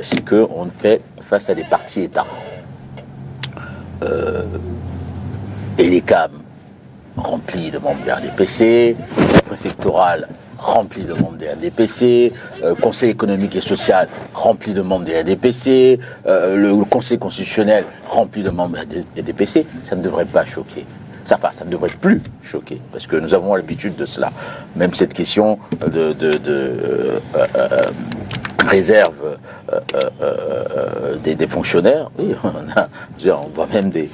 c'est qu'on fait face à des partis États. Et les CAM remplis de membres des RDPC, la préfectorale rempli de membres des RDPC, Conseil économique et social rempli de membres des RDPC, le Conseil constitutionnel rempli de membres des RDPC, ça ne devrait pas choquer. Ça ne devrait plus choquer, parce que nous avons l'habitude de cela. Même cette question de réserve des fonctionnaires, oui, on voit même des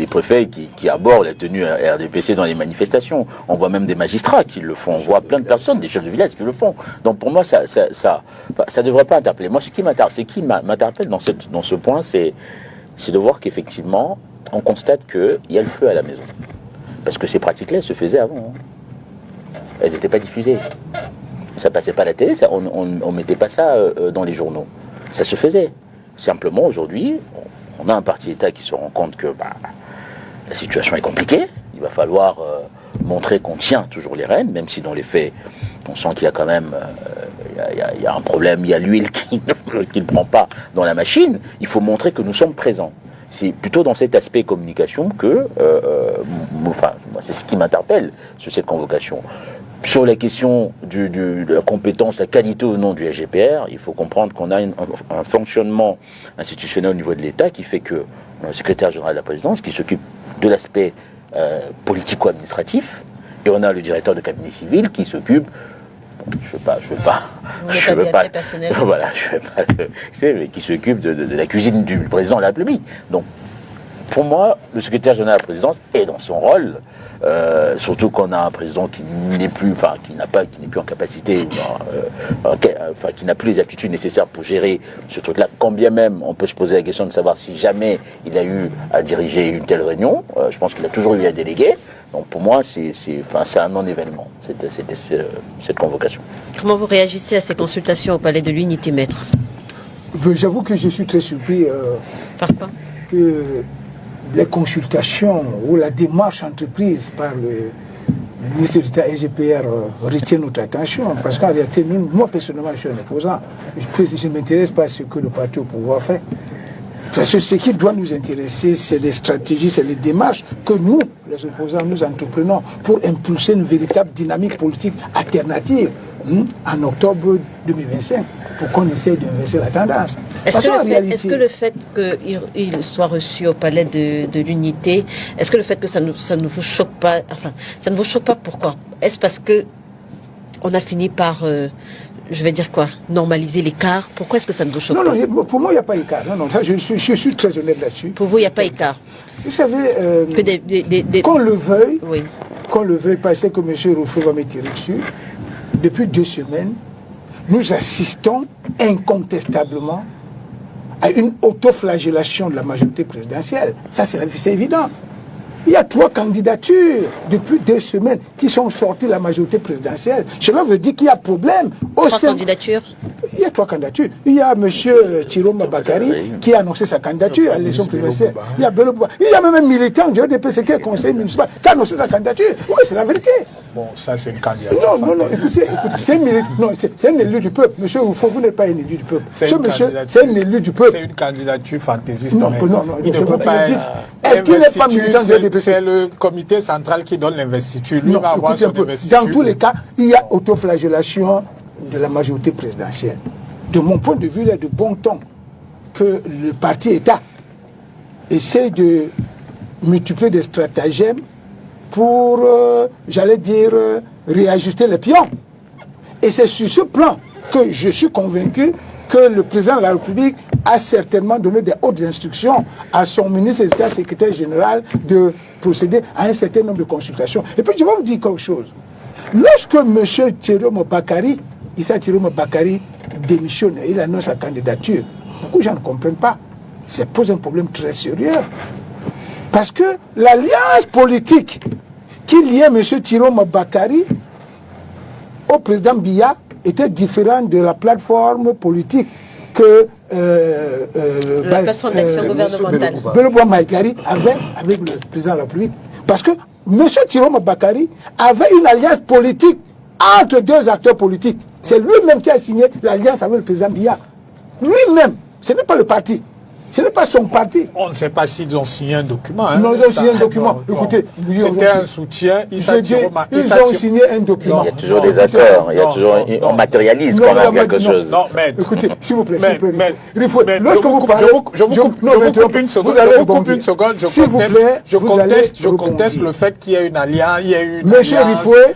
préfets qui abordent la tenue RDPC dans les manifestations. On voit même des magistrats qui le font. On voit plein de personnes, des chefs de village qui le font. Donc pour moi, ça ne devrait pas interpeller. Moi, ce qui m'interpelle dans ce point, c'est de voir qu'effectivement, on constate qu'il y a le feu à la maison. Parce que ces pratiques-là, elles se faisaient avant. Elles n'étaient pas diffusées. Ça passait pas à la télé, on mettait pas ça dans les journaux. Ça se faisait. Simplement, aujourd'hui, on a un parti État qui se rend compte que la situation est compliquée. Il va falloir montrer qu'on tient toujours les rênes, même si dans les faits, on sent qu'il y a quand même il y a un problème, il y a l'huile qui ne prend pas dans la machine. Il faut montrer que nous sommes présents. C'est plutôt dans cet aspect communication que, c'est ce qui m'interpelle sur cette convocation. Sur la question de la compétence, la qualité ou non du SGPR, il faut comprendre qu'on a un fonctionnement institutionnel au niveau de l'État qui fait que on a le secrétaire général de la présidence qui s'occupe de l'aspect politico-administratif et on a le directeur de cabinet civil qui s'occupe qui s'occupe de la cuisine du président de la République. Donc, pour moi, le secrétaire général de la présidence est dans son rôle, surtout qu'on a un président qui n'est plus en capacité, qui n'a plus les aptitudes nécessaires pour gérer ce truc-là. Quand bien même, on peut se poser la question de savoir si jamais il a eu à diriger une telle réunion. Je pense qu'il a toujours eu à déléguer. Donc pour moi, c'est un non-événement, cette convocation. Comment vous réagissez à ces consultations au Palais de l'Unité, maître? J'avoue que je suis très surpris par quoi que les consultations ou la démarche entreprise par le ministre d'État SGPR retient notre attention. Parce qu'en réalité, moi personnellement, je suis un opposant. Je ne m'intéresse pas à ce que le parti au pouvoir fait. Parce que ce qui doit nous intéresser, c'est les stratégies, c'est les démarches que nous, les opposants, nous entreprenons pour impulser une véritable dynamique politique alternative en octobre 2025, pour qu'on essaye d'inverser la tendance. Est-ce que le fait qu'il soit reçu au Palais de l'Unité, est-ce que le fait que ça ne vous choque pas, ça ne vous choque pas, pourquoi? Est-ce parce que on a fini par... normaliser l'écart? Pourquoi est-ce que ça ne vous choque pas? Non, pour moi, il n'y a pas d'écart. Non, je suis très honnête là-dessus. Pour vous, il n'y a pas d'écart? Vous savez, qu'on le veuille, oui. Qu'on le veuille, parce que M. Rufo va me tirer dessus, depuis 2 semaines, nous assistons incontestablement à une autoflagellation de la majorité présidentielle. Ça, c'est évident. Il y a 3 candidatures depuis 2 semaines qui sont sorties de la majorité présidentielle. Cela veut dire qu'il y a problème. 3 candidatures? Il y a 3 candidatures. Il y a M. Thieroma Bakary qui a annoncé sa candidature à l'élection présidentielle. Il y a Bello Bouba. Il y a même un militant du RDPC qui est conseiller municipal qui a annoncé sa candidature. Oui, c'est la vérité. Bon, ça c'est une candidature. Non, c'est un élu du peuple. Monsieur Oufo, vous n'êtes pas un élu du peuple. C'est un élu du peuple. C'est une candidature fantaisiste. Non, il ne peut pas être. Est-ce qu'il n'est pas militant du RDPC? C'est le comité central qui donne l'investiture. Lui va avoir son investiture. Dans tous les cas, il y a autoflagellation de la majorité présidentielle. De mon point de vue, il est de bon ton que le parti État essaie de multiplier des stratagèmes pour, réajuster les pions. Et c'est sur ce plan que je suis convaincu que le président de la République a certainement donné des hautes instructions à son ministre d'État, secrétaire général, de procéder à un certain nombre de consultations. Et puis je vais vous dire quelque chose. Lorsque M. Thieroma Bakary, Issa Thieroma Bakary démissionne et il annonce sa candidature, beaucoup de gens ne comprennent pas. Ça pose un problème très sérieux. Parce que l'alliance politique qui liait M. Thieroma Bakary au président Biya était différente de la plateforme politique que la plateforme d'action gouvernementale Bello Bouba Maïgari avait avec le président de la République. Parce que M. Thieroma Bakary avait une alliance politique entre 2 acteurs politiques. C'est lui-même qui a signé l'alliance avec le président Biya. lui-même, ce n'est pas le parti. Ce n'est pas son parti. On ne sait pas s'ils ont signé un document. Hein, non, ils ont signé un document. Écoutez, c'était un soutien. Ils ont signé un document. Il y a toujours des accords. On matérialise quand même quelque chose. Non, mais écoutez, s'il vous plaît, lorsque vous parlez, je vous coupe une seconde. Je conteste le fait qu'il y ait une alliance,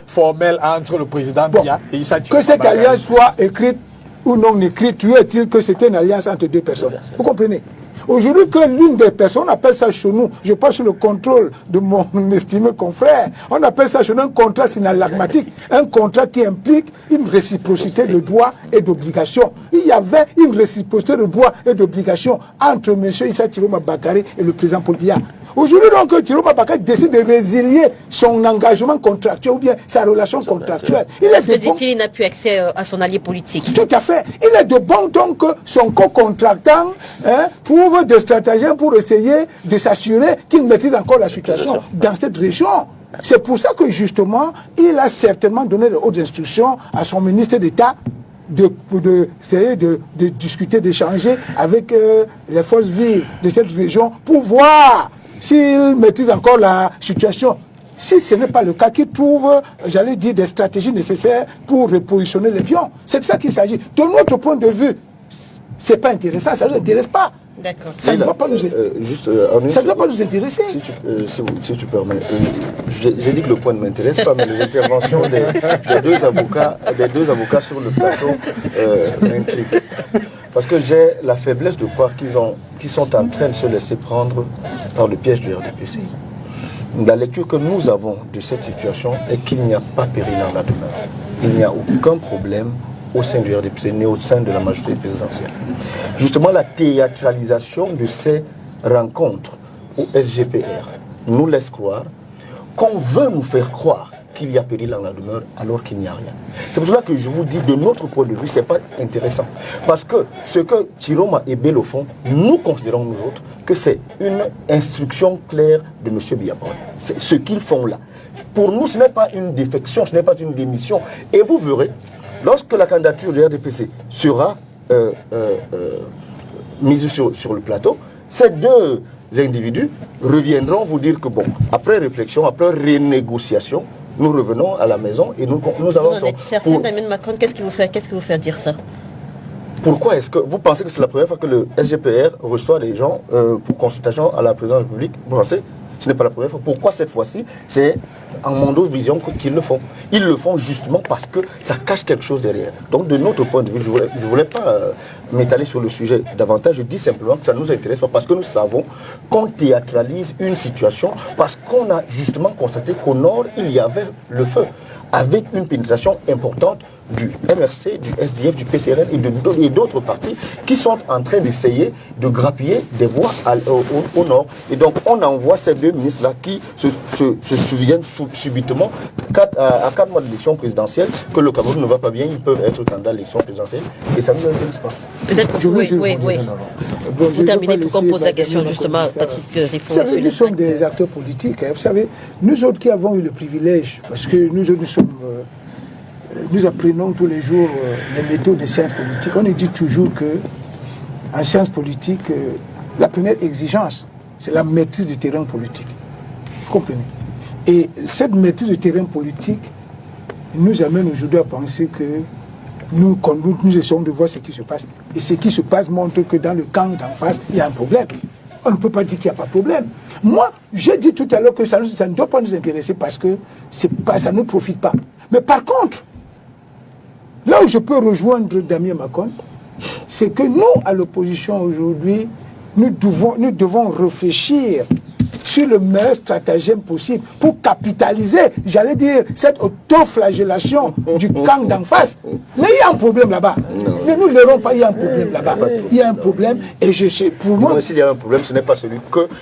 formelle entre le président Biya et Issa Tiroma. Que cette alliance soit écrite ou non écrite, toujours est-il que c'était une alliance entre deux personnes. Vous comprenez? Aujourd'hui, que l'une des personnes, on appelle ça chez nous, je parle sous le contrôle de mon estimé confrère, on appelle ça chez nous un contrat synalagmatique, un contrat qui implique une réciprocité de droits et d'obligations. Il y avait une réciprocité de droits et d'obligations entre M. Issa Tiroma Bakary et le président Paul Biya. Aujourd'hui, donc, Tiroma Bakary décide de résilier son engagement contractuel ou bien sa relation contractuelle. Parce que dit-il, il n'a plus accès à son allié politique. Tout à fait. Il est de bon ton que son co-contractant trouve des stratagèmes pour essayer de s'assurer qu'il maîtrise encore la situation dans cette région. C'est pour ça que, justement, il a certainement donné de hautes instructions à son ministre d'État de discuter, d'échanger avec les forces vives de cette région pour voir s'il maîtrise encore la situation. Si ce n'est pas le cas, qu'il trouve, j'allais dire, des stratégies nécessaires pour repositionner les pions. C'est de ça qu'il s'agit. De notre point de vue, c'est pas intéressant, ça ne nous intéresse pas. D'accord. Ça ne va pas nous ça ne doit pas nous intéresser. Si tu permets, j'ai dit que le point ne m'intéresse pas, mais les interventions des deux avocats sur le plateau m'intriguent. Parce que j'ai la faiblesse de croire qu'ils sont en train de se laisser prendre par le piège du RDPC. La lecture que nous avons de cette situation est qu'il n'y a pas péril en la demeure. Il n'y a aucun problème au sein du RDPC, ni au sein de la majorité présidentielle. Justement, la théâtralisation de ces rencontres au SGPR nous laisse croire qu'on veut nous faire croire qu'il y a péril en la demeure alors qu'il n'y a rien. C'est pour cela que je vous dis, de notre point de vue, ce n'est pas intéressant. Parce que ce que Tiroma et Bello font, nous considérons, nous autres, que c'est une instruction claire de M. Biya. C'est ce qu'ils font là. Pour nous, ce n'est pas une défection, ce n'est pas une démission. Et vous verrez, lorsque la candidature du RDPC sera mise sur le plateau, ces deux individus reviendront vous dire que, bon, après réflexion, après renégociation, nous revenons à la maison et nous allons... Vous en êtes certain, Damien Macron, qu'est-ce qui vous fait dire ça? Pourquoi est-ce que vous pensez que c'est la première fois que le SGPR reçoit des gens pour consultation à la présidence de la République? Vous pensez? Ce n'est pas la première fois. Pourquoi cette fois-ci? C'est en Mondo Vision qu'ils le font. Ils le font justement parce que ça cache quelque chose derrière. Donc de notre point de vue, je ne voulais pas m'étaler sur le sujet davantage. Je dis simplement que ça ne nous intéresse pas parce que nous savons qu'on théâtralise une situation parce qu'on a justement constaté qu'au nord, il y avait le feu avec une pénétration importante du MRC, du SDF, du PCRN et d'autres partis qui sont en train d'essayer de grappiller des voix au nord. Et donc on envoie ces deux ministres-là qui se souviennent subitement à 4 mois d'élection présidentielle que le Cameroun ne va pas bien, ils peuvent être candidats à l'élection présidentielle et ça ne nous intéresse pas. Peut-être, oui. Vous terminez pour qu'on pose la question justement à Patrick Riffaut. Vous savez, nous sommes des acteurs politiques. Hein. Vous savez, nous autres qui avons eu le privilège, parce que nous apprenons tous les jours les méthodes des sciences politiques. On nous dit toujours que en sciences politiques, la première exigence, c'est la maîtrise du terrain politique. Vous comprenez? Et cette maîtrise du terrain politique nous amène aujourd'hui à penser que nous essayons de voir ce qui se passe. Et ce qui se passe montre que dans le camp d'en face, il y a un problème. On ne peut pas dire qu'il n'y a pas de problème. Moi, j'ai dit tout à l'heure que ça ne doit pas nous intéresser parce que ça ne nous profite pas. Mais par contre, là où je peux rejoindre Damien Macron, c'est que nous, à l'opposition aujourd'hui, nous devons réfléchir sur le meilleur stratagème possible pour capitaliser, j'allais dire, cette autoflagellation du camp d'en face. Mais il y a un problème là-bas. Ne nous leurrons pas, il y a un problème là-bas. Il y a un problème et je sais, pour moi... S'il y a un problème, ce n'est pas celui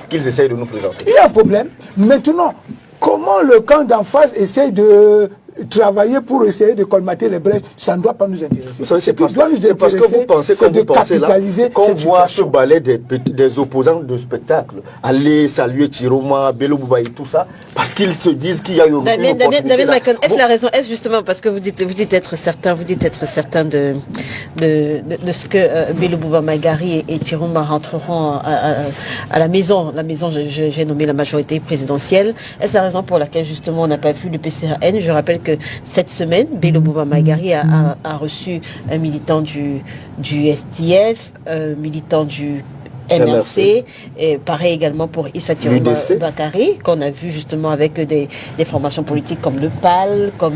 qu'ils essayent de nous présenter. Il y a un problème. Maintenant, comment le camp d'en face essaie de travailler pour essayer de colmater les brèches, ça ne doit pas nous intéresser. C'est parce que vous pensez comme vous pensez là, qu'on voit ce balai des opposants de spectacle aller saluer Chiroma, Bello Bouba et tout ça, parce qu'ils se disent qu'il y a une opportunité. David Macon, est-ce la raison, est-ce justement parce que vous dites être certain de ce que Bello Bouba Maïgari et Chiroma rentreront à la maison, j'ai nommé la majorité présidentielle, est-ce la raison pour laquelle justement on n'a pas vu le PCRN? Je rappelle que cette semaine, Bello Bouba Maïgari a reçu un militant du STF, militant du MRC, et pareil également pour Issa Chiroma Bakari, qu'on a vu justement avec des formations politiques comme le PAL, comme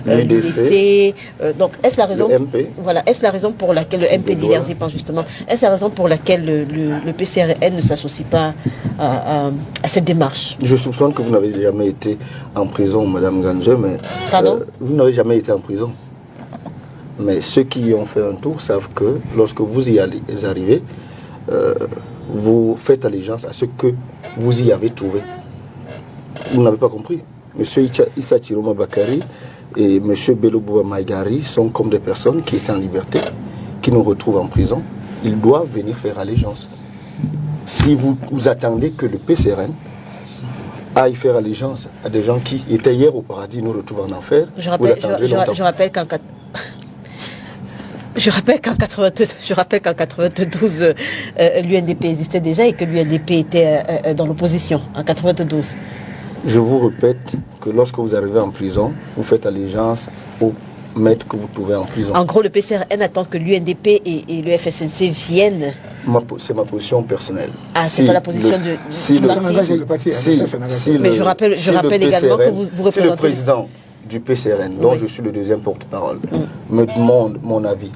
l'UDC. Donc, est-ce la raison, est-ce la raison pour laquelle le MP d'Hilaire-Zipan justement, est-ce la raison pour laquelle le PCRN ne s'associe pas à cette démarche? Je soupçonne que vous n'avez jamais été en prison, Madame Ganje, mais vous n'avez jamais été en prison. Mais ceux qui ont fait un tour savent que lorsque vous y arrivez, vous faites allégeance à ce que vous y avez trouvé. Vous n'avez pas compris. Monsieur Issa Chiroma Bakari et Monsieur Bello Bouba Maïgari sont comme des personnes qui étaient en liberté, qui nous retrouvent en prison. Ils doivent venir faire allégeance. Si vous attendez que le PCRN aille faire allégeance à des gens qui étaient hier au paradis, nous retrouvent en enfer, je rappelle qu'en 92, l'UNDP existait déjà et que l'UNDP était dans l'opposition, en 92. Je vous répète que lorsque vous arrivez en prison, vous faites allégeance au maître que vous trouvez en prison. En gros, le PCRN attend que l'UNDP et le FSNC viennent. C'est ma position personnelle. Ah, c'est pas la position du parti. Mais je rappelle également que vous représentez... Si le président du PCRN, dont je suis le deuxième porte-parole, me demande mon avis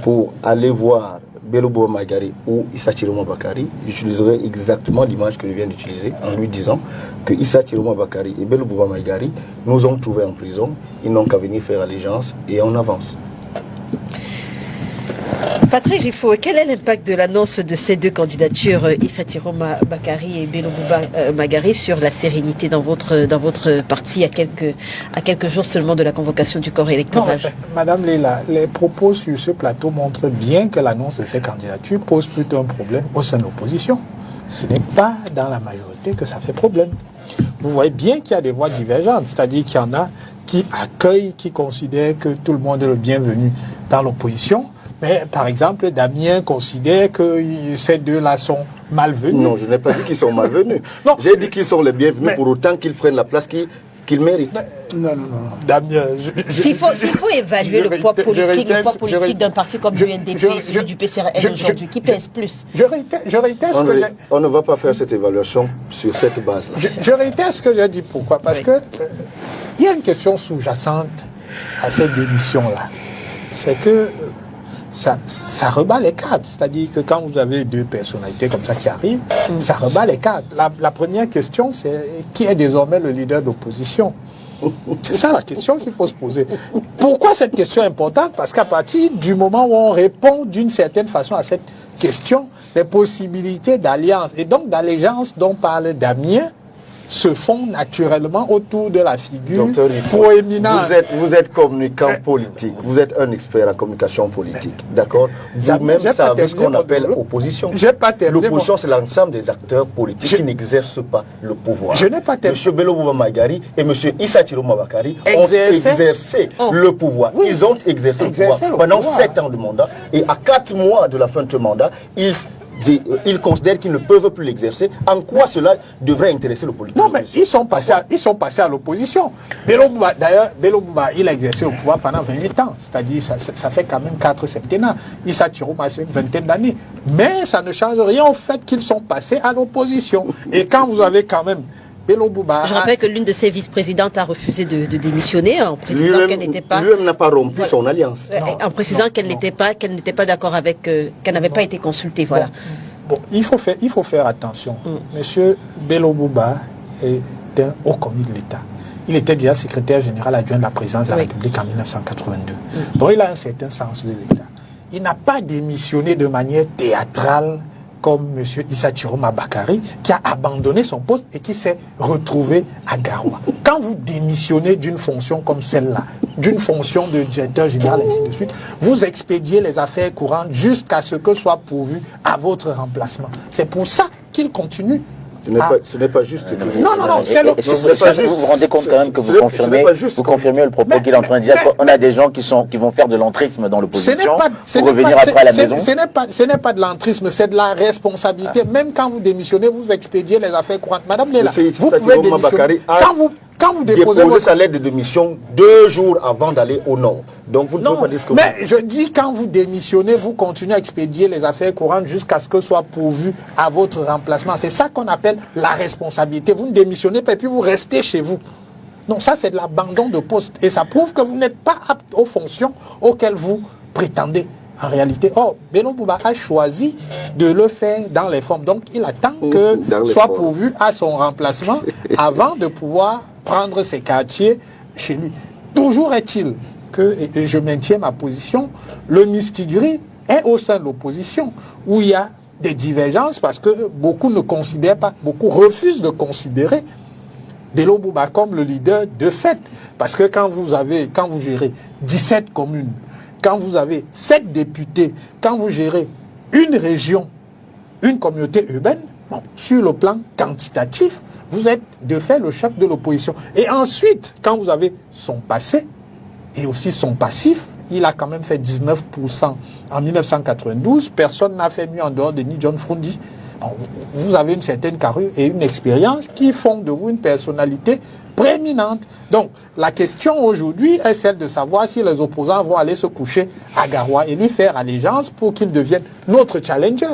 pour aller voir Bello Bouba Maïgari ou Issa Chiroma Bakari, j'utiliserai exactement l'image que je viens d'utiliser en lui disant que Issa Chiroma Bakari et Bello Bouba Maïgari nous ont trouvés en prison, ils n'ont qu'à venir faire allégeance et on avance. Patrick Rifo, quel est l'impact de l'annonce de ces deux candidatures, Issa Chiroma Bakari et Bello Bouba Maïgari, sur la sérénité dans votre parti à quelques jours seulement de la convocation du corps électoral? Madame Léla, les propos sur ce plateau montrent bien que l'annonce de ces candidatures pose plutôt un problème au sein de l'opposition. Ce n'est pas dans la majorité que ça fait problème. Vous voyez bien qu'il y a des voix divergentes, c'est-à-dire qu'il y en a qui accueillent, qui considèrent que tout le monde est le bienvenu dans l'opposition. Mais par exemple, Damien considère que ces deux-là sont malvenus. Non, je n'ai pas dit qu'ils sont malvenus. J'ai dit qu'ils sont les bienvenus pour autant qu'ils prennent la place qu'ils méritent. Non. Damien, s'il faut évaluer le poids politique d'un parti comme l'UNDP et celui du PCRN aujourd'hui, qui pèse plus? Je réitère ce que j'ai... On ne va pas faire cette évaluation sur cette base-là. Je réitère ce que j'ai dit. Pourquoi? Parce que il y a une question sous-jacente à cette démission-là. C'est que ça rebat les cadres. C'est-à-dire que quand vous avez deux personnalités comme ça qui arrivent, ça rebat les cadres. La première question, c'est qui est désormais le leader d'opposition? C'est ça la question qu'il faut se poser. Pourquoi cette question est importante? Parce qu'à partir du moment où on répond d'une certaine façon à cette question, les possibilités d'alliance et donc d'allégeance dont parle Damien se font naturellement autour de la figure proéminente. Vous êtes communicant politique, vous êtes un expert en communication politique, d'accord? Vous-même savez ce qu'on appelle opposition. L'opposition, c'est l'ensemble des acteurs politiques qui n'exercent pas le pouvoir. Je n'ai pas terminé. M. Bello Bouba Maïgari et M. Issa Chiroma Bakari ont exercé le pouvoir. Oui. Ils ont exercé le pouvoir pendant 7 ans de mandat et à 4 mois de la fin de ce mandat, ils considèrent qu'ils ne peuvent plus l'exercer. En quoi cela devrait intéresser le politique? Non, mais ils sont passés à l'opposition. D'ailleurs, Bello Bouba, il a exercé le pouvoir pendant 28 ans. C'est-à-dire, ça fait quand même 4 septennats. Issa Chiroma, c'est une vingtaine d'années. Mais ça ne change rien au fait qu'ils sont passés à l'opposition. Et quand vous avez quand même Bello Bouba... Je rappelle que l'une de ses vice-présidentes a refusé de démissionner en précisant qu'elle n'était pas... Lui-même n'a pas rompu son alliance. En précisant qu'elle n'était pas d'accord avec... qu'elle n'avait pas été consultée, voilà. Bon, il faut faire attention. Monsieur Bello Bouba est un haut commis de l'État. Il était déjà secrétaire général adjoint de la présidence de la République en 1982. Donc il a un certain sens de l'État. Il n'a pas démissionné de manière théâtrale comme M. Issa Chiroma Bakary, qui a abandonné son poste et qui s'est retrouvé à Garoua. Quand vous démissionnez d'une fonction comme celle-là, d'une fonction de directeur général, et ainsi de suite, vous expédiez les affaires courantes jusqu'à ce que soit pourvu à votre remplacement. C'est pour ça qu'il continue. Ce n'est pas juste. Non, c'est le... Vous vous rendez compte quand même que vous confirmez le propos qu'il est en train de dire. On a des gens qui vont faire de l'entrisme dans l'opposition pour revenir après à la maison. Ce n'est pas de l'entrisme, c'est de la responsabilité. Même quand vous démissionnez, vous expédiez les affaires courantes. Madame Léla, vous pouvez démissionner. Quand vous déposez sa lettre de démission 2 jours avant d'aller au Nord. Donc vous ne pouvez pas dire ce que mais je dis, quand vous démissionnez, vous continuez à expédier les affaires courantes jusqu'à ce que soit pourvu à votre remplacement. C'est ça qu'on appelle la responsabilité. Vous ne démissionnez pas et puis vous restez chez vous. Non, ça c'est de l'abandon de poste. Et ça prouve que vous n'êtes pas apte aux fonctions auxquelles vous prétendez. En réalité, Bello Bouba a choisi de le faire dans les formes. Donc il attend que soit pourvu à son remplacement avant de pouvoir prendre ses quartiers chez lui. Toujours est-il que, et je maintiens ma position, le mistigri est au sein de l'opposition, où il y a des divergences parce que beaucoup ne considèrent pas, beaucoup refusent de considérer Bello Bouba comme le leader de fait. Parce que quand vous gérez 17 communes, quand vous avez 7 députés, quand vous gérez une région, une communauté urbaine, sur le plan quantitatif, vous êtes de fait le chef de l'opposition. Et ensuite, quand vous avez son passé et aussi son passif, il a quand même fait 19% en 1992. Personne n'a fait mieux en dehors de ni John Frundi. Vous avez une certaine carrure et une expérience qui font de vous une personnalité prééminente. Donc, la question aujourd'hui est celle de savoir si les opposants vont aller se coucher à Garoua et lui faire allégeance pour qu'il devienne notre challenger.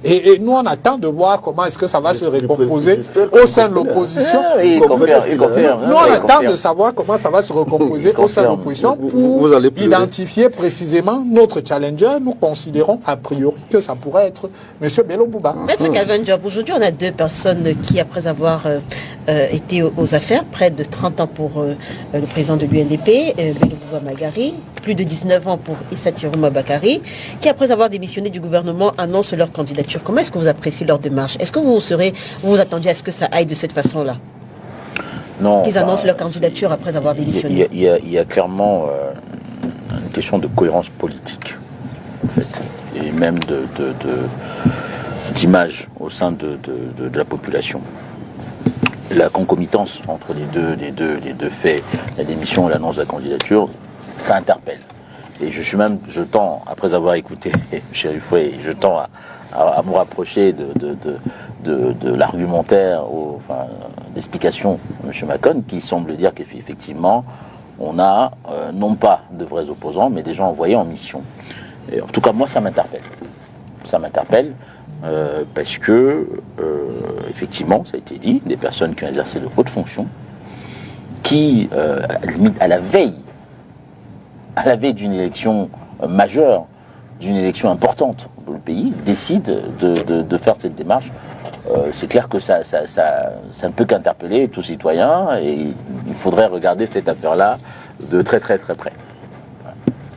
Et nous, on attend de voir comment est-ce que ça va se recomposer au sein de l'opposition. Nous, on attend de savoir comment ça va se recomposer au sein de l'opposition pour identifier précisément notre challenger. Nous considérons a priori que ça pourrait être M. Bello Bouba. Maître Calvin Diop, aujourd'hui, on a 2 personnes qui, après avoir été aux affaires, près de 30 ans pour le président de l'UNDP, Bello Bouba Magari, plus de 19 ans pour Issa Chiroma Bakary, qui, après avoir démissionné du gouvernement, annoncent leur candidature. Comment est-ce que vous appréciez leur démarche? Est-ce que vous vous attendiez à ce que ça aille de cette façon-là? Non. Qu'ils annoncent leur candidature après avoir démissionné. Il y a clairement une question de cohérence politique, en fait, et même d'image au sein de la population. La concomitance entre les deux faits, la démission et l'annonce de la candidature, ça interpelle. Et je tends, après avoir écouté Chéri Fouet, je tends à me rapprocher de l'argumentaire, l'explication de M. Macon, qui semble dire qu'effectivement, on a non pas de vrais opposants, mais des gens envoyés en mission. Et en tout cas, moi, ça m'interpelle. Ça m'interpelle. Parce que, effectivement, ça a été dit, des personnes qui ont exercé de hautes fonctions, qui, à la veille d'une élection majeure, d'une élection importante pour le pays, décident de faire cette démarche. C'est clair que ça ne peut qu'interpeller tout citoyen, et il faudrait regarder cette affaire-là de très très très près.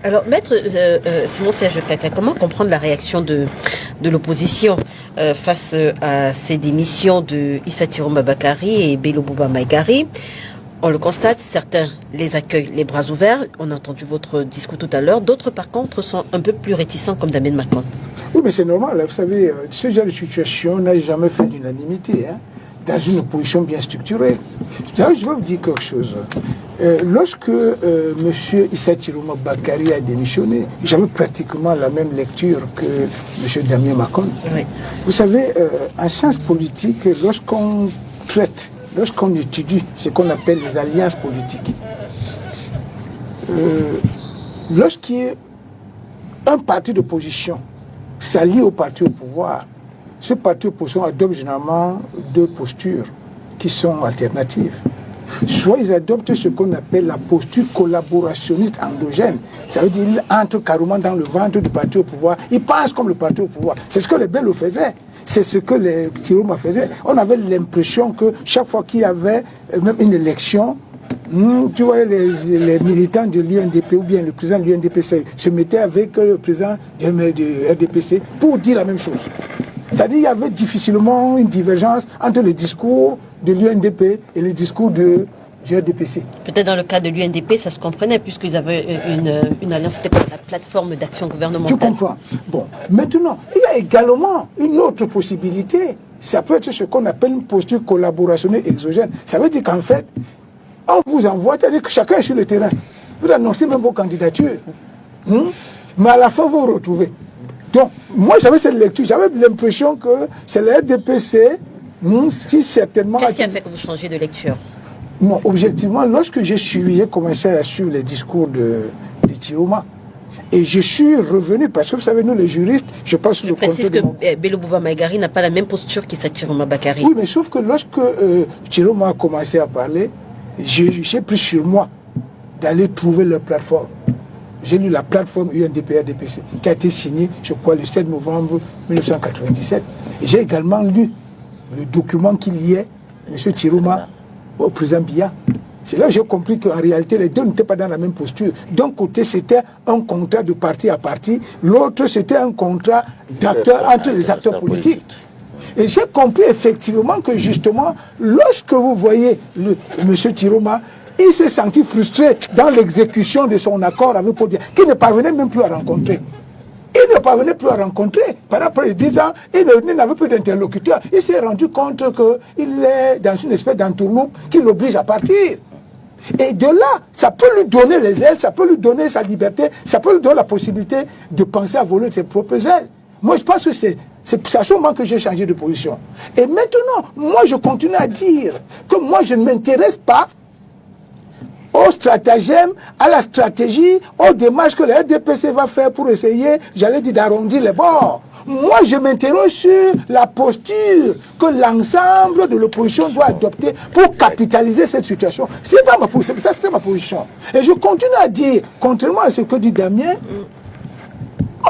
Alors, Maître Simon-Serge Kaka, comment comprendre la réaction de l'opposition face à ces démissions de Issa Chiroma Bakary et Bello Bouba Magari? On le constate, certains les accueillent les bras ouverts. On a entendu votre discours tout à l'heure. D'autres, par contre, sont un peu plus réticents, comme Damien Macon. Oui, mais c'est normal. Vous savez, ce genre de situation n'a jamais fait d'unanimité, dans une opposition bien structurée. D'ailleurs, je vais vous dire quelque chose. Lorsque M. Issa Chiroma Bakary a démissionné, j'avais pratiquement la même lecture que M. Damien Macon. Oui. Vous savez, en sciences politiques, lorsqu'on traite, lorsqu'on étudie ce qu'on appelle les alliances politiques, lorsqu'il y a un parti d'opposition s'allie au parti au pouvoir, ce parti d'opposition adopte généralement 2 postures qui sont alternatives. Soit ils adoptent ce qu'on appelle la posture collaborationniste endogène. Ça veut dire qu'ils entrent carrément dans le ventre du parti au pouvoir. Ils pensent comme le parti au pouvoir. C'est ce que les Bello faisaient. C'est ce que les Chiroma faisaient. On avait l'impression que chaque fois qu'il y avait même une élection, tu vois, les militants de l'UNDP ou bien le président de l'UNDP se mettaient avec le président du RDPC pour dire la même chose. C'est-à-dire qu'il y avait difficilement une divergence entre le discours de l'UNDP et le discours du RDPC. Peut-être dans le cas de l'UNDP, ça se comprenait, puisqu'ils avaient une alliance, c'était comme la plateforme d'action gouvernementale. Tu comprends. Bon, maintenant, il y a également une autre possibilité. Ça peut être ce qu'on appelle une posture collaborationnelle exogène. Ça veut dire qu'en fait, on vous envoie, c'est-à-dire que chacun est sur le terrain. Vous annoncez même vos candidatures. Mais à la fin, vous vous retrouvez. Donc, moi, j'avais cette lecture. J'avais l'impression que c'est le RDPC qui certainement... Qu'est-ce qui a fait que vous changez de lecture? Non, objectivement, lorsque j'ai commencé à suivre les discours de Tiroma, et je suis revenu, parce que vous savez, nous les juristes, je pense sur le précise que Bello Bouba Maïgari n'a pas la même posture qu'Issa Tiroma Bakary. Oui, mais sauf que lorsque Tiroma a commencé à parler, j'ai pris sur moi d'aller trouver leur plateforme. J'ai lu la plateforme UNDP-RDPC qui a été signée, je crois, le 7 novembre 1997. Et j'ai également lu le document qui liait M. Tiroma au président Biya. C'est là que j'ai compris qu'en réalité, les deux n'étaient pas dans la même posture. D'un côté, c'était un contrat de parti à parti. L'autre, c'était un contrat d'acteurs entre les acteurs politiques. Et j'ai compris effectivement que justement, lorsque vous voyez M. Tiroma, il s'est senti frustré dans l'exécution de son accord avec Podia, qu'il ne parvenait même plus à rencontrer. Il ne parvenait plus à rencontrer. Par après 10 ans, il n'avait plus d'interlocuteur. Il s'est rendu compte qu'il est dans une espèce d'entourloupe qui l'oblige à partir. Et de là, ça peut lui donner les ailes, ça peut lui donner sa liberté, ça peut lui donner la possibilité de penser à voler de ses propres ailes. Moi, je pense que c'est à ce moment que j'ai changé de position. Et maintenant, moi, je continue à dire que moi, je ne m'intéresse pas au stratagème, à la stratégie, aux démarches que le RDPC va faire pour essayer, j'allais dire, d'arrondir les bords. Moi, je m'interroge sur la posture que l'ensemble de l'opposition doit adopter pour capitaliser cette situation. C'est ma position. Ça, c'est ma position. Et je continue à dire, contrairement à ce que dit Damien,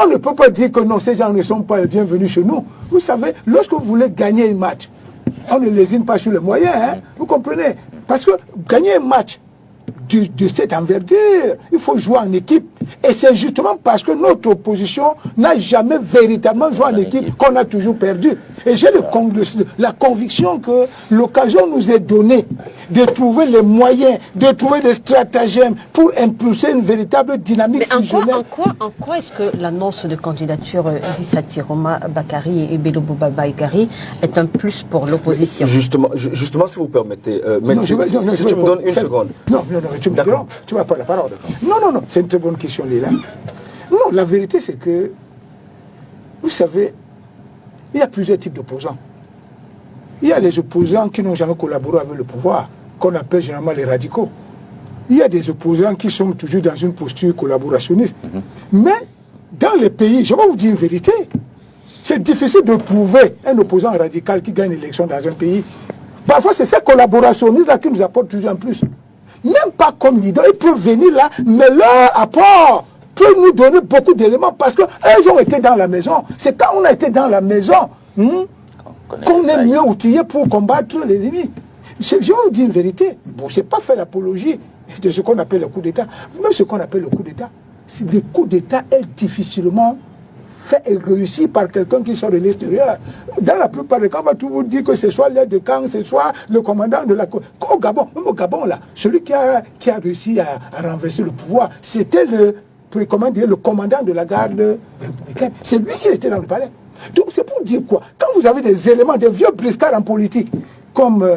on ne peut pas dire que non, ces gens ne sont pas bienvenus chez nous. Vous savez, lorsque vous voulez gagner un match, on ne lésine pas sur les moyens, hein, vous comprenez? Parce que gagner un match de cette envergure, il faut jouer en équipe. Et c'est justement parce que notre opposition n'a jamais véritablement joué en équipe qu'on a toujours perdu. Et j'ai la conviction que l'occasion nous est donnée de trouver les moyens, de trouver des stratagèmes pour impulser une véritable dynamique fusionnelle. En quoi est-ce que l'annonce de candidature d'Issa Tiroma Bakary et Bello Bouba Maïgari est un plus pour l'opposition? Justement, si vous permettez, tu me donnes une seconde. Non, tu m'as pas la parole. Non, c'est une très bonne question, Léla. Non, la vérité, c'est que, vous savez, il y a plusieurs types d'opposants. Il y a les opposants qui n'ont jamais collaboré avec le pouvoir, qu'on appelle généralement les radicaux. Il y a des opposants qui sont toujours dans une posture collaborationniste. Mais, dans les pays, je vais vous dire une vérité, c'est difficile de trouver un opposant radical qui gagne l'élection dans un pays. Parfois, c'est ces collaborationnistes-là qui nous apportent toujours en plus. Même pas comme leader, ils peuvent venir là, mais leur apport peut nous donner beaucoup d'éléments parce qu'ils ont été dans la maison. C'est quand on a été dans la maison qu'on est mieux outillé pour combattre l'ennemi. Je vais vous dire une vérité. Bon, je n'ai pas fait l'apologie de ce qu'on appelle le coup d'État. Même ce qu'on appelle le coup d'État, le coup d'État est difficilement fait et réussi par quelqu'un qui sort de l'extérieur. Dans la plupart des cas, on va tout vous dire que ce soit l'aide de camp, ce soit le commandant de la... Au Gabon, même au Gabon, là, celui qui a réussi à renverser le pouvoir, c'était le commandant de la garde républicaine. C'est lui qui était dans le palais. Donc c'est pour dire quoi? Quand vous avez des éléments, des vieux briscards en politique, comme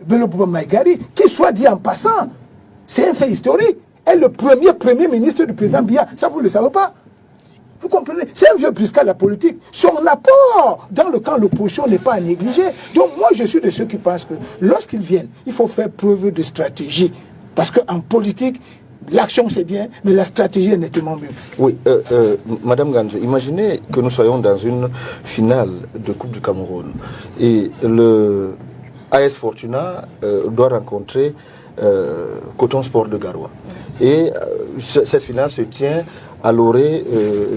Bello Bouba Maïgari, qui soit dit en passant, c'est un fait historique, est le premier ministre du président Biya. Ça, vous ne le savez pas? Vous comprenez? C'est un vieux briscard de la politique. Son apport dans le camp de l'opposition n'est pas à négliger. Donc moi, je suis de ceux qui pensent que lorsqu'ils viennent, il faut faire preuve de stratégie. Parce qu'en politique, l'action c'est bien, mais la stratégie est nettement mieux. Oui, Madame Ganzo, imaginez que nous soyons dans une finale de Coupe du Cameroun et le AS Fortuna doit rencontrer Coton Sport de Garoua. Et cette finale se tient à l'orée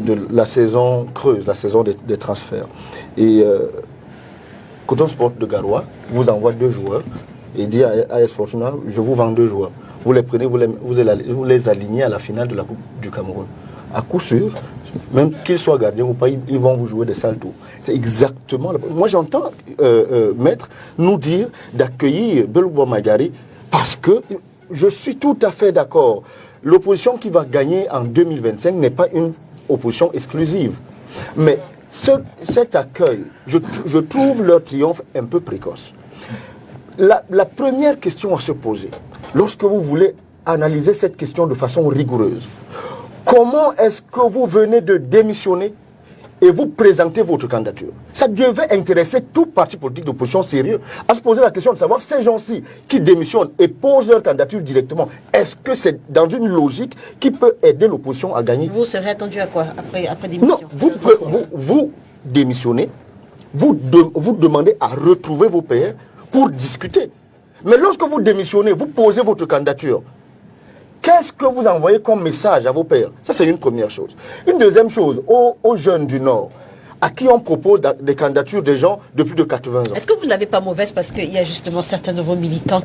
de la saison creuse, la saison des transferts. Et Coton Sport de Garoua vous envoie 2 joueurs et dit à AS Fortuna, je vous vends 2 joueurs. Vous les prenez, vous les alignez à la finale de la Coupe du Cameroun. À coup sûr, Même qu'ils soient gardiens ou pas, ils vont vous jouer des sales tours. C'est exactement... Moi, j'entends Maître nous dire d'accueillir Belou Magari parce que je suis tout à fait d'accord. L'opposition qui va gagner en 2025 n'est pas une opposition exclusive. Mais cet accueil, je trouve leur triomphe un peu précoce. La première question à se poser, lorsque vous voulez analyser cette question de façon rigoureuse, comment est-ce que vous venez de démissionner et vous présentez votre candidature? Ça devait intéresser tout parti politique d'opposition sérieux à se poser la question de savoir ces gens-ci qui démissionnent et posent leur candidature directement, est-ce que c'est dans une logique qui peut aider l'opposition à gagner? Vous serez attendu à quoi après démission? Non, vous démissionnez, vous demandez à retrouver vos pairs pour discuter. Mais lorsque vous démissionnez, vous posez votre candidature. Qu'est-ce que vous envoyez comme message à vos pairs? Ça, c'est une première chose. Une deuxième chose, aux jeunes du Nord, à qui on propose des candidatures des gens de plus de 80 ans. Est-ce que vous ne l'avez pas mauvaise parce qu'il y a justement certains de vos militants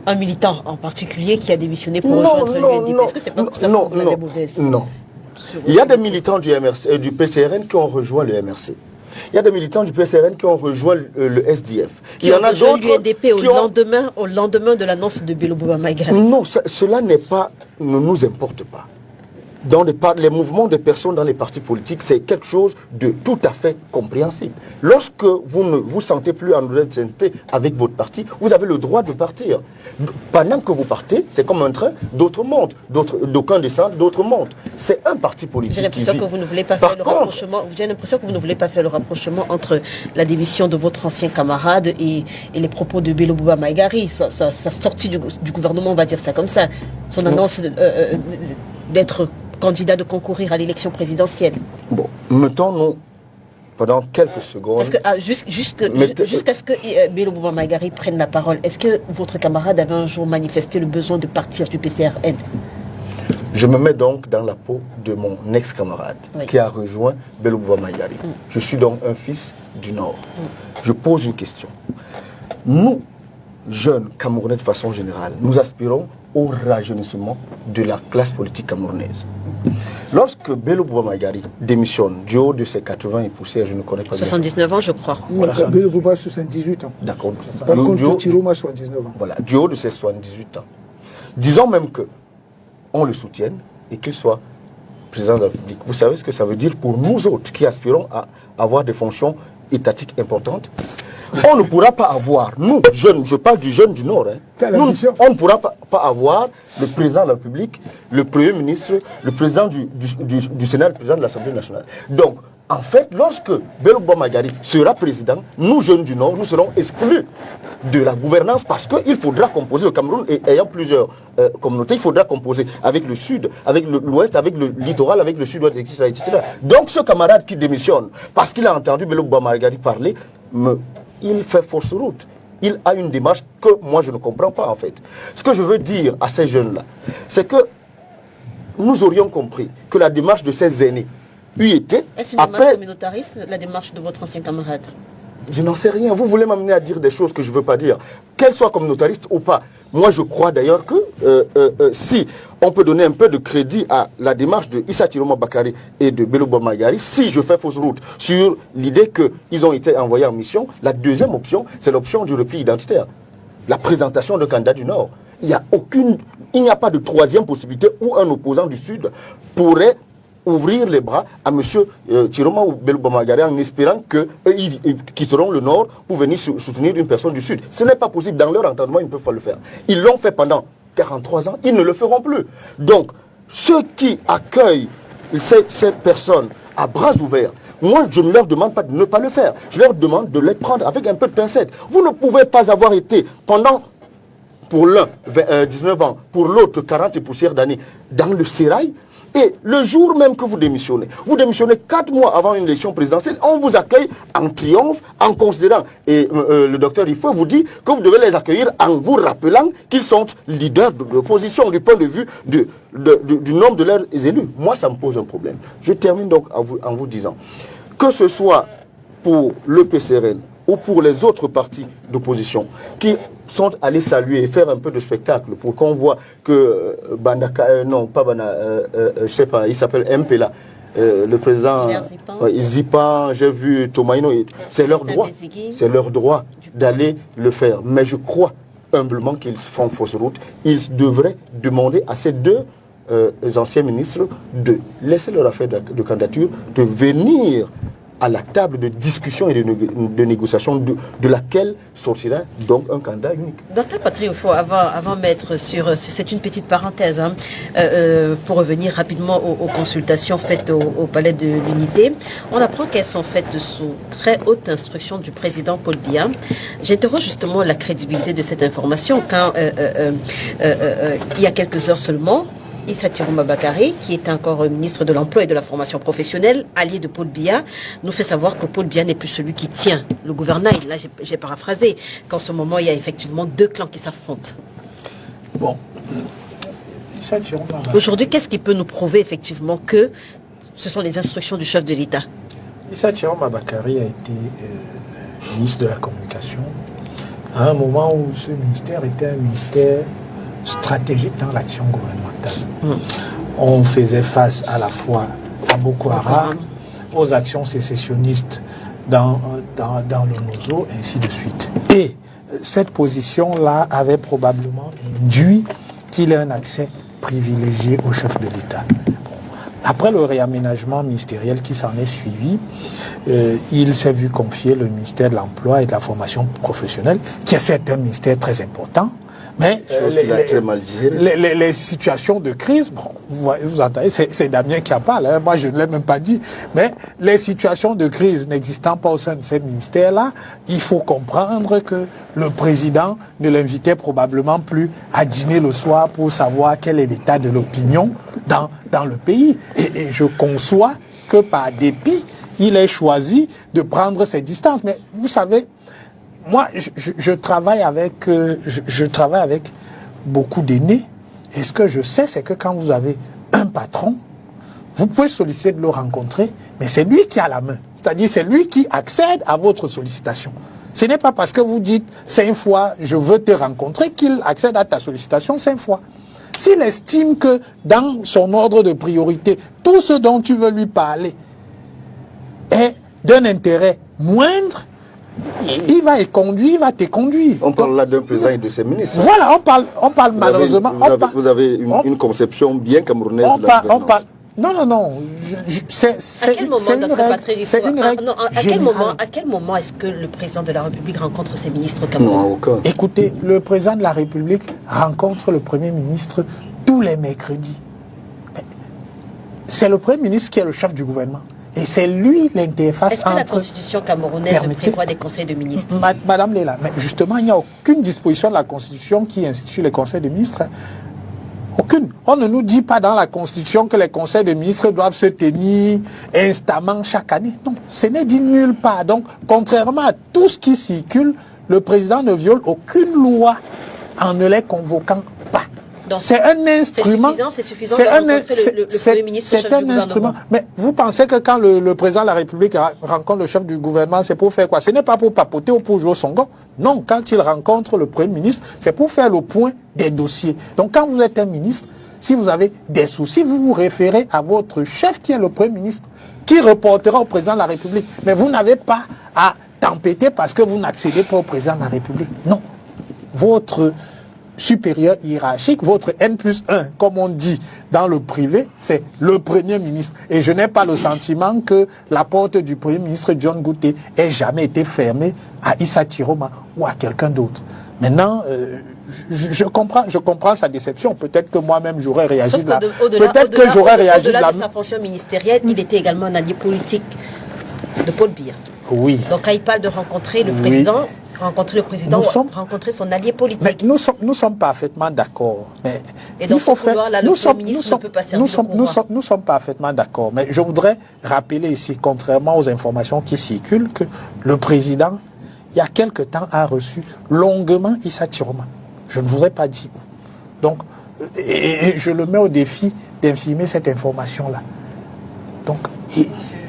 un militant en particulier qui a démissionné pour rejoindre l'UNDP? Est-ce que c'est pas pour ça que vous l'avez mauvaise? Non. Il y a des militants du MRC et du PCRN qui ont rejoint le MRC. Il y a des militants du PCRN qui ont rejoint le SDF. Il y en a d'autres l'UNDP au lendemain de l'annonce de Belou Magari. Non, cela ne nous importe pas. Dans les mouvements de personnes dans les partis politiques, c'est quelque chose de tout à fait compréhensible. Lorsque vous ne vous sentez plus en redevabilité avec votre parti, vous avez le droit de partir. Pendant que vous partez, c'est comme un train, d'autres montent, d'aucuns descendent, d'autres montent. C'est un parti politique. J'ai l'impression que vous ne voulez pas faire le rapprochement. J'ai l'impression que vous ne voulez pas faire le rapprochement entre la démission de votre ancien camarade et les propos de Belou Magari. Sa sortie du gouvernement, on va dire ça comme ça. Son annonce d'être candidat de concourir à l'élection présidentielle. Bon, mettons-nous pendant quelques secondes. Parce que jusqu'à ce que Belou Magari prenne la parole, est-ce que votre camarade avait un jour manifesté le besoin de partir du PCRN? Je me mets donc dans la peau de mon ex-camarade qui a rejoint Belou Magari. Je suis donc un fils du Nord. Je pose une question. Nous, jeunes Camerounais de façon générale, nous aspirons au rajeunissement de la classe politique camerounaise. Lorsque Belou Magari démissionne du haut de ses 80 et poussières, je ne connais pas 79 ans, je crois. Voilà. Belou 78 ans. D'accord. Par contre, Tiroma, 79 ans. Voilà, du haut de ses 78 ans. Disons même que on le soutienne et qu'il soit président de la République. Vous savez ce que ça veut dire pour nous autres qui aspirons à avoir des fonctions étatiques importantes? On ne pourra pas avoir, nous, jeunes, je parle du jeune du Nord, on ne pourra pas avoir le président de la République, le Premier ministre, le président du Sénat, le président de l'Assemblée nationale. Donc, en fait, lorsque Belou Magari sera président, nous, jeunes du Nord, nous serons exclus de la gouvernance parce qu'il faudra composer le Cameroun et ayant plusieurs communautés, il faudra composer avec le Sud, avec l'Ouest, avec le littoral, avec le Sud-Ouest, etc., etc. Donc, ce camarade qui démissionne parce qu'il a entendu Belou Magari parler, il fait fausse route. Il a une démarche que moi je ne comprends pas en fait. Ce que je veux dire à ces jeunes-là, c'est que nous aurions compris que la démarche de ces aînés eût été... Est-ce une démarche communautariste, la démarche de votre ancien camarade? Je n'en sais rien. Vous voulez m'amener à dire des choses que je ne veux pas dire. Qu'elles soient communautaristes ou pas. Moi, je crois d'ailleurs que si on peut donner un peu de crédit à la démarche de Issa Tiroma Bakari et de Belou Magari, si je fais fausse route sur l'idée qu'ils ont été envoyés en mission, la deuxième option, c'est l'option du repli identitaire. La présentation de candidats du Nord. Il n'y a pas de troisième possibilité où un opposant du Sud pourrait ouvrir les bras à M. Tiroma ou Belou Magari en espérant qu'ils quitteront le Nord pour venir soutenir une personne du Sud. Ce n'est pas possible. Dans leur entendement, ils ne peuvent pas le faire. Ils l'ont fait pendant 43 ans. Ils ne le feront plus. Donc, ceux qui accueillent ces personnes à bras ouverts, moi, je ne leur demande pas de ne pas le faire. Je leur demande de les prendre avec un peu de pincette. Vous ne pouvez pas avoir été pendant, pour l'un, 19 ans, pour l'autre, 40 et poussières d'années, dans le sérail. Et le jour même que vous démissionnez 4 mois avant une élection présidentielle, on vous accueille en triomphe, en considérant, et le docteur Rifo vous dit que vous devez les accueillir en vous rappelant qu'ils sont leaders de l'opposition du point de vue du nombre de leurs élus. Moi, ça me pose un problème. Je termine donc en vous disant, que ce soit pour le PCRN ou pour les autres partis d'opposition qui sont allés saluer et faire un peu de spectacle pour qu'on voit que Bandaka, non pas Bana, je sais pas, il s'appelle MPLA, le président Zipan, j'ai vu Tomaino, c'est leur droit. C'est leur droit d'aller le faire. Mais je crois humblement qu'ils font fausse route. Ils devraient demander à ces deux anciens ministres de laisser leur affaire de candidature, de venir à la table de discussion et de négociation de laquelle sortira donc un candidat unique. Docteur Patrick, avant mettre sur... C'est une petite parenthèse, hein, pour revenir rapidement aux consultations faites au Palais de l'Unité. On apprend qu'elles sont faites sous très haute instruction du président Paul Biya. J'interroge justement la crédibilité de cette information quand, il y a quelques heures seulement, Issa Chiroma Bakary, qui est encore ministre de l'Emploi et de la Formation professionnelle, allié de Paul Biya, nous fait savoir que Paul Biya n'est plus celui qui tient le gouvernail. Là, j'ai paraphrasé, qu'en ce moment, il y a effectivement deux clans qui s'affrontent. Bon. Aujourd'hui, qu'est-ce qui peut nous prouver effectivement que ce sont les instructions du chef de l'État? Issa Chiroma Bakary a été ministre de la Communication à un moment où ce ministère était un ministère stratégique dans l'action gouvernementale. On faisait face à la fois à Boko Haram, aux actions sécessionnistes dans le Nozo, ainsi de suite. Et cette position-là avait probablement induit qu'il ait un accès privilégié au chef de l'État. Après le réaménagement ministériel qui s'en est suivi, il s'est vu confier le ministère de l'Emploi et de la Formation professionnelle, qui est certes un ministère très important, mais les situations de crise, bon, vous entendez, c'est Damien qui en parle, hein, moi je ne l'ai même pas dit, mais les situations de crise n'existant pas au sein de ces ministères-là, il faut comprendre que le président ne l'invitait probablement plus à dîner le soir pour savoir quel est l'état de l'opinion dans le pays. Et je conçois que par dépit, il ait choisi de prendre ses distances. Mais vous savez, moi, je travaille avec beaucoup d'aînés. Et ce que je sais, c'est que quand vous avez un patron, vous pouvez solliciter de le rencontrer, mais c'est lui qui a la main. C'est-à-dire, c'est lui qui accède à votre sollicitation. Ce n'est pas parce que vous dites 5 fois « je veux te rencontrer » qu'il accède à ta sollicitation 5 fois. S'il estime que dans son ordre de priorité, tout ce dont tu veux lui parler est d'un intérêt moindre, il va te conduire. On parle là d'un président et de ses ministres. Voilà, on parle malheureusement. Vous avez une conception bien camerounaise de la gouvernance. Non. À quel moment, Dr. Patrick, à quel moment est-ce que le président de la République rencontre ses ministres camerounais? Non, aucun. Écoutez, le président de la République rencontre le Premier ministre tous les mercredis. C'est le Premier ministre qui est le chef du gouvernement. Et c'est lui l'interface entre... Est-ce que la Constitution camerounaise prévoit des conseils de ministres? Madame Léla, mais justement, il n'y a aucune disposition de la Constitution qui institue les conseils de ministres. Aucune. On ne nous dit pas dans la Constitution que les conseils de ministres doivent se tenir instamment chaque année. Non, ce n'est dit nulle part. Donc, contrairement à tout ce qui circule, le président ne viole aucune loi en ne les convoquant pas. C'est un instrument. C'est suffisant de rencontrer le Premier ministre, le chef du gouvernement. Mais vous pensez que quand le président de la République rencontre le chef du gouvernement, c'est pour faire quoi? Ce n'est pas pour papoter ou pour jouer au songo. Non, quand il rencontre le Premier ministre, c'est pour faire le point des dossiers. Donc quand vous êtes un ministre, si vous avez des soucis, vous vous référez à votre chef qui est le Premier ministre, qui reportera au président de la République. Mais vous n'avez pas à tempêter parce que vous n'accédez pas au président de la République. Non. Votre supérieur hiérarchique, votre N+1, comme on dit dans le privé, c'est le Premier ministre. Et je n'ai pas le sentiment que la porte du Premier ministre John Goutté ait jamais été fermée à Issa Chiroma ou à quelqu'un d'autre. Maintenant, je comprends sa déception. Peut-être que moi-même j'aurais réagi de la... Peut-être que j'aurais réagi de la... Au-delà de sa fonction ministérielle, il était également un allié politique de Paul Biya. Oui. Donc quand il parle de rencontrer le président... Rencontrer le président, rencontrer son allié politique. Mais nous sommes parfaitement d'accord. Mais et dans ce couloir-là, le Premier ministre ne peut pas servir nous sommes parfaitement d'accord. Mais je voudrais rappeler ici, contrairement aux informations qui circulent, que le président, il y a quelque temps, a reçu longuement Issa Chiroma. Je ne voudrais pas dire où. Donc, et je le mets au défi d'infirmer cette information-là. Donc,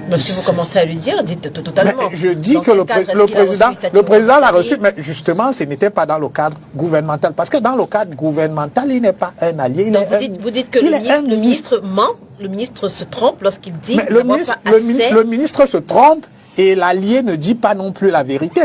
Mais si vous commencez à lui dire, dites totalement. Mais je dis que le président l'a reçu, mais justement, ce n'était pas dans le cadre gouvernemental. Parce que dans le cadre gouvernemental, il n'est pas un allié. Donc vous dites que le ministre ment, le ministre se trompe lorsqu'il dit le ministre se trompe et l'allié ne dit pas non plus la vérité.